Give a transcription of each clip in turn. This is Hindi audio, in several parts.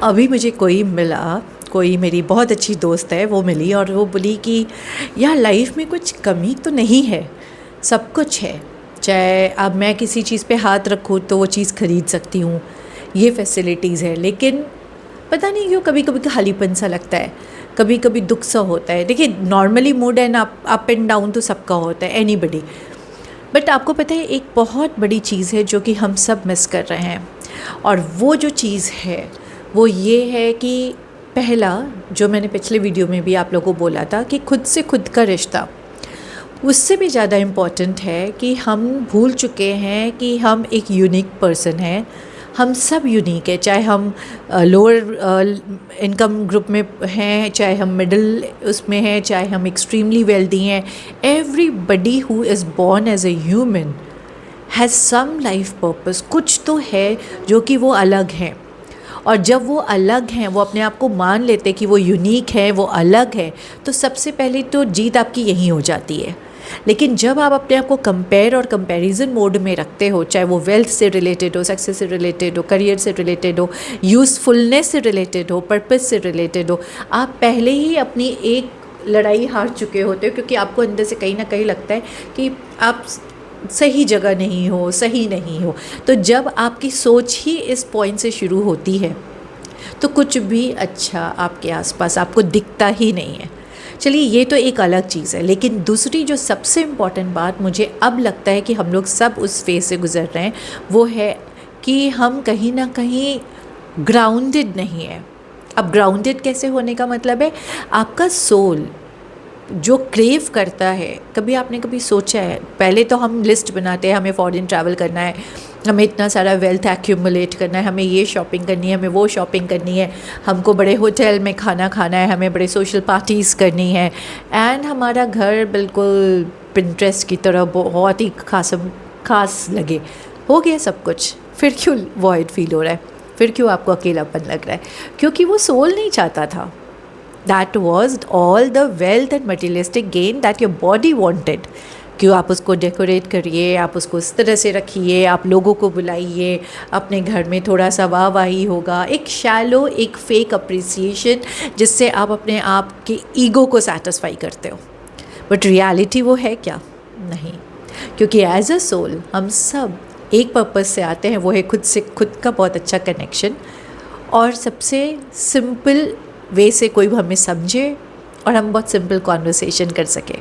अभी मुझे कोई मिला, कोई मेरी बहुत अच्छी दोस्त है, वो मिली और वो बोली कि यार लाइफ में कुछ कमी तो नहीं है, सब कुछ है। चाहे अब मैं किसी चीज़ पे हाथ रखूँ तो वो चीज़ ख़रीद सकती हूँ, ये फैसिलिटीज़ है। लेकिन पता नहीं क्यों कभी कभी खालीपन सा लगता है, कभी कभी दुख सा होता है। देखिए normally mood and up and down तो सबका होता है, एनीबडी। बट आपको पता है एक बहुत बड़ी चीज़ है जो कि हम सब मिस कर रहे हैं, और वो जो चीज़ है वो ये है कि पहला, जो मैंने पिछले वीडियो में भी आप लोगों को बोला था कि खुद से खुद का रिश्ता, उससे भी ज़्यादा इम्पॉर्टेंट है कि हम भूल चुके हैं कि हम एक यूनिक पर्सन हैं। हम सब यूनिक है, चाहे हम लोअर इनकम ग्रुप में हैं, चाहे हम मिडिल उसमें हैं, चाहे हम एक्सट्रीमली वेल्दी हैं। Everybody who is born as a human has some life purpose, कुछ तो है जो कि वो अलग हैं। और जब वो अलग हैं, वो अपने आप को मान लेते कि वो यूनिक है, वो अलग है, तो सबसे पहले तो जीत आपकी यहीं हो जाती है। लेकिन जब आप अपने आप को कंपेयर और कंपैरिजन मोड में रखते हो, चाहे वो वेल्थ से रिलेटेड हो, सक्सेस से रिलेटेड हो, करियर से रिलेटेड हो, यूज़फुलनेस से रिलेटेड हो, पर्पस से रिलेटेड हो, आप पहले ही अपनी एक लड़ाई हार चुके होते हो, क्योंकि आपको अंदर से कहीं ना कहीं लगता है कि आप सही जगह नहीं हो, सही नहीं हो। तो जब आपकी सोच ही इस पॉइंट से शुरू होती है तो कुछ भी अच्छा आपके आसपास आपको दिखता ही नहीं है। चलिए ये तो एक अलग चीज़ है, लेकिन दूसरी जो सबसे इम्पॉर्टेंट बात मुझे अब लगता है कि हम लोग सब उस फेज से गुज़र रहे हैं, वो है कि हम कहीं ना कहीं ग्राउंडेड नहीं है। अब ग्राउंडेड कैसे होने का मतलब है, आपका सोल जो क्रेव करता है, कभी आपने कभी सोचा है, पहले तो हम लिस्ट बनाते हैं, हमें फॉरेन ट्रैवल करना है, हमें इतना सारा वेल्थ एक्यूमुलेट करना है, हमें ये शॉपिंग करनी है, हमें वो शॉपिंग करनी है, हमको बड़े होटल में खाना खाना है, हमें बड़े सोशल पार्टीज़ करनी है, एंड हमारा घर बिल्कुल पिंट्रेस्ट की तरह बहुत ही खास लगे। हो गया सब कुछ, फिर क्यों वॉइड फील हो रहा है, फिर क्यों आपको अकेलापन लग रहा है? क्योंकि वो सोल नहीं चाहता था। That was all the wealth and materialistic gain that your body wanted. क्यों आप उसको डेकोरेट करिए, आप उसको इस तरह से रखिए, आप लोगों को बुलाइए, अपने घर में थोड़ा सा वाहवाही होगा, एक शैलो, एक फेक अप्रिसिएशन, जिससे आप अपने आप के ईगो को सेटिस्फाई करते हो। बट रियलिटी वो है क्या? नहीं, क्योंकि एज अ सोल हम सब एक पर्पस से आते हैं, वो है खुद से खुद का बहुत अच्छा कनेक्शन, और सबसे सिंपल वे से कोई हमें समझे और हम बहुत सिंपल कॉन्वर्सेशन कर सकें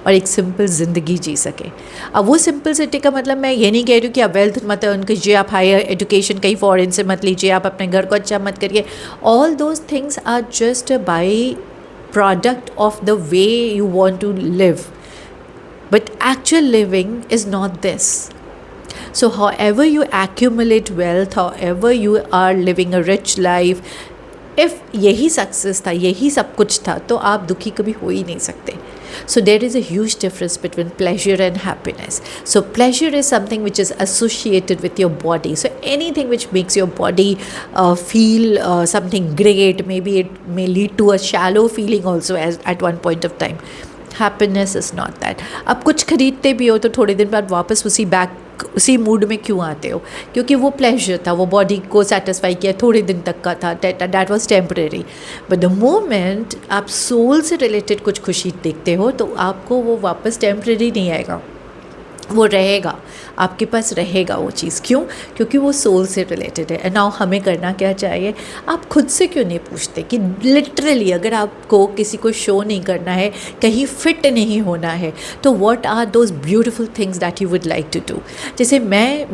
और एक सिंपल ज़िंदगी जी सके। अब वो सिंपल सिटी का मतलब मैं ये नहीं कह रही हूँ कि आप वेल्थ मत कीजिए, आप हायर एजुकेशन कहीं फॉरेन से मत लीजिए, आप अपने घर को अच्छा मत करिए। All those things are just by product of the way you want to live, but actual living is not this. So however you accumulate wealth, however you are living a rich life, if यही सक्सेस था, यही सब कुछ था, तो आप दुखी कभी हो ही नहीं सकते. So there is a huge difference between pleasure and happiness. So pleasure is something which is associated with your body. So anything which makes your body feel something great, maybe it may lead to a shallow feeling also as at one point of time. Happiness is not that. आप कुछ खरीदते भी हो तो थोड़े दिन बाद वापस उसी मूड में क्यों आते हो? क्योंकि वो प्लेजर था, वो बॉडी को सेटिस्फाई किया, थोड़े दिन तक का था, that was temporary. But the moment आप सोल से रिलेटेड कुछ खुशी देखते हो तो आपको वो वापस टेम्परेरी नहीं आएगा, वो रहेगा, आपके पास रहेगा वो चीज़. क्यों? क्योंकि वो सोल से रिलेटेड है. एंड नाउ हमें करना क्या चाहिए? आप खुद से क्यों नहीं पूछते कि लिटरली अगर आपको किसी को शो नहीं करना है, कहीं फिट नहीं होना है, तो what are those beautiful things that you would like to do? जैसे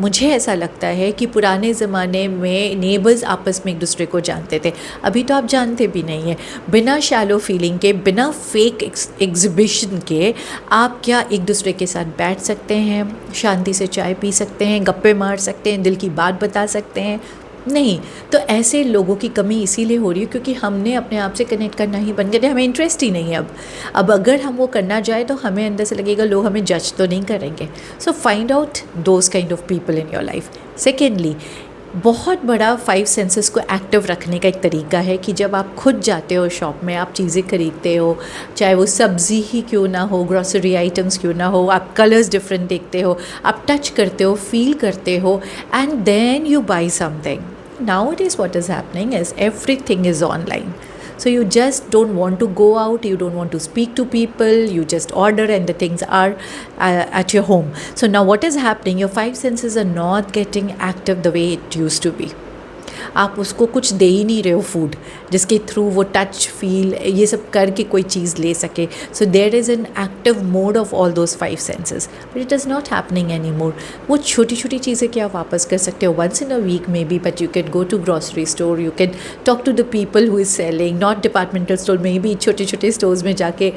मुझे ऐसा लगता है कि पुराने ज़माने में नेबर्स आपस में एक दूसरे को जानते थे. अभी तो आप जानते भी नहीं हैं. बिना शैलो फीलिंग के, बिना फेक एग्जिबिशन के आप क्या एक दूसरे के साथ बैठ सकते हैं, शांति से चाय पी सकते हैं, गप्पे मार सकते हैं, दिल की बात बता सकते हैं? नहीं. तो ऐसे लोगों की कमी इसीलिए हो रही है क्योंकि हमने अपने आप से कनेक्ट करना ही बंद कर दिया. हमें इंटरेस्ट ही नहीं है अब अगर हम वो करना जाए तो हमें अंदर से लगेगा लोग हमें जज तो नहीं करेंगे. So find out those kind of people in your life. Secondly, बहुत बड़ा 5 सेंसेस को एक्टिव रखने का एक तरीका है कि जब आप खुद जाते हो शॉप में, आप चीज़ें खरीदते हो, चाहे वो सब्ज़ी ही क्यों ना हो, ग्रॉसरी आइटम्स क्यों ना हो, आप कलर्स डिफरेंट देखते हो, आप टच करते हो, फील करते हो, and then you buy something. nowadays what is happening is everything is online. So you just don't want to go out, you don't want to speak to people, you just order and the things are at your home. So now what is happening, your five senses are not getting active the way it used to be. आप उसको कुछ दे ही नहीं रहे हो फूड जिसके थ्रू वो टच फील ये सब करके कोई चीज़ ले सके. So there is an active mode of all those five senses, but it is not happening any more. वो छोटी छोटी चीज़ें क्या आप वापस कर सकते हो once in a week maybe, but you can go to grocery store, you can talk to the people who is selling, not departmental store में भी, छोटे छोटे स्टोर्स में जाके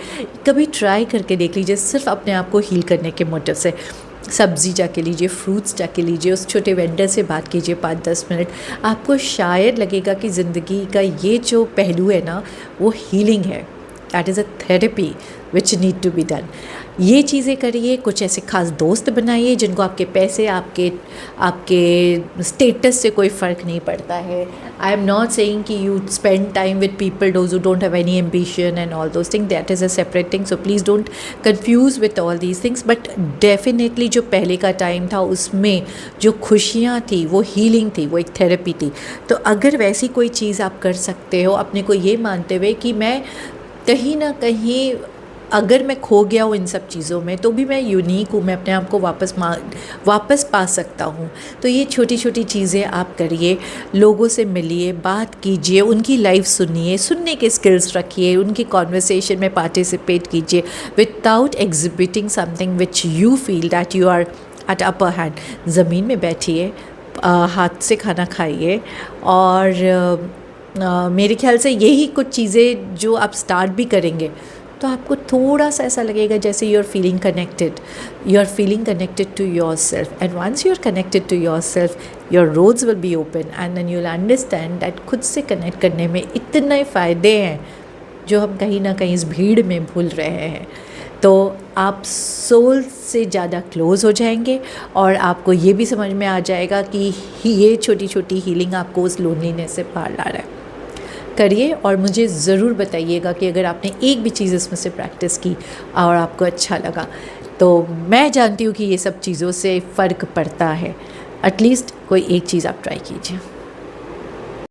कभी ट्राई करके देख लीजिए, सिर्फ अपने आप को हील करने के मोटिव से. सब्ज़ी जाके लीजिए, फ्रूट्स जाके लीजिए, उस छोटे वेंडर से बात कीजिए 5-10 मिनट. आपको शायद लगेगा कि ज़िंदगी का ये जो पहलू है ना वो हीलिंग है. That is a therapy which need to be done. ये चीज़ें करिए. कुछ ऐसे खास दोस्त बनाइए जिनको आपके पैसे, आपके स्टेटस से कोई फ़र्क नहीं पड़ता है. आई एम नॉट सेइंग कि you spend time with people those who don't have any ambition and all those thing, that is a separate thing. So please don't confuse with all these things. But definitely जो पहले का टाइम था उसमें जो खुशियाँ थी वो हीलिंग थी, वो एक थेरेपी थी. तो अगर वैसी कोई चीज़ आप कर सकते हो अपने को ये मानते हुए कि मैं कहीं ना कहीं अगर मैं खो गया हूँ इन सब चीज़ों में तो भी मैं यूनिक हूँ, मैं अपने आप को वापस पा सकता हूँ. तो ये छोटी छोटी चीज़ें आप करिए. लोगों से मिलिए, बात कीजिए, उनकी लाइफ सुनिए, सुनने के स्किल्स रखिए, उनकी कॉन्वर्सेशन में पार्टिसिपेट कीजिए without exhibiting something which you feel that you are at upper hand. ज़मीन में बैठिए, हाथ से खाना खाइए और मेरे ख्याल से यही कुछ चीज़ें जो आप स्टार्ट भी करेंगे तो आपको थोड़ा सा ऐसा लगेगा जैसे you are feeling connected to yourself. And once you are connected to yourself, your roads will be open and then you will understand that खुद से कनेक्ट करने में इतने फ़ायदे हैं जो हम कहीं ना कहीं इस भीड़ में भूल रहे हैं. तो आप सोल से ज़्यादा क्लोज़ हो जाएंगे और आपको ये भी समझ में आ जाएगा कि ये छोटी छोटी हीलिंग आपको उस लोनलीनेस से बाहर ला रहा है. करिए और मुझे ज़रूर बताइएगा कि अगर आपने एक भी चीज़ इसमें से प्रैक्टिस की और आपको अच्छा लगा. तो मैं जानती हूँ कि ये सब चीज़ों से फ़र्क पड़ता है. एटलीस्ट कोई एक चीज़ आप ट्राई कीजिए.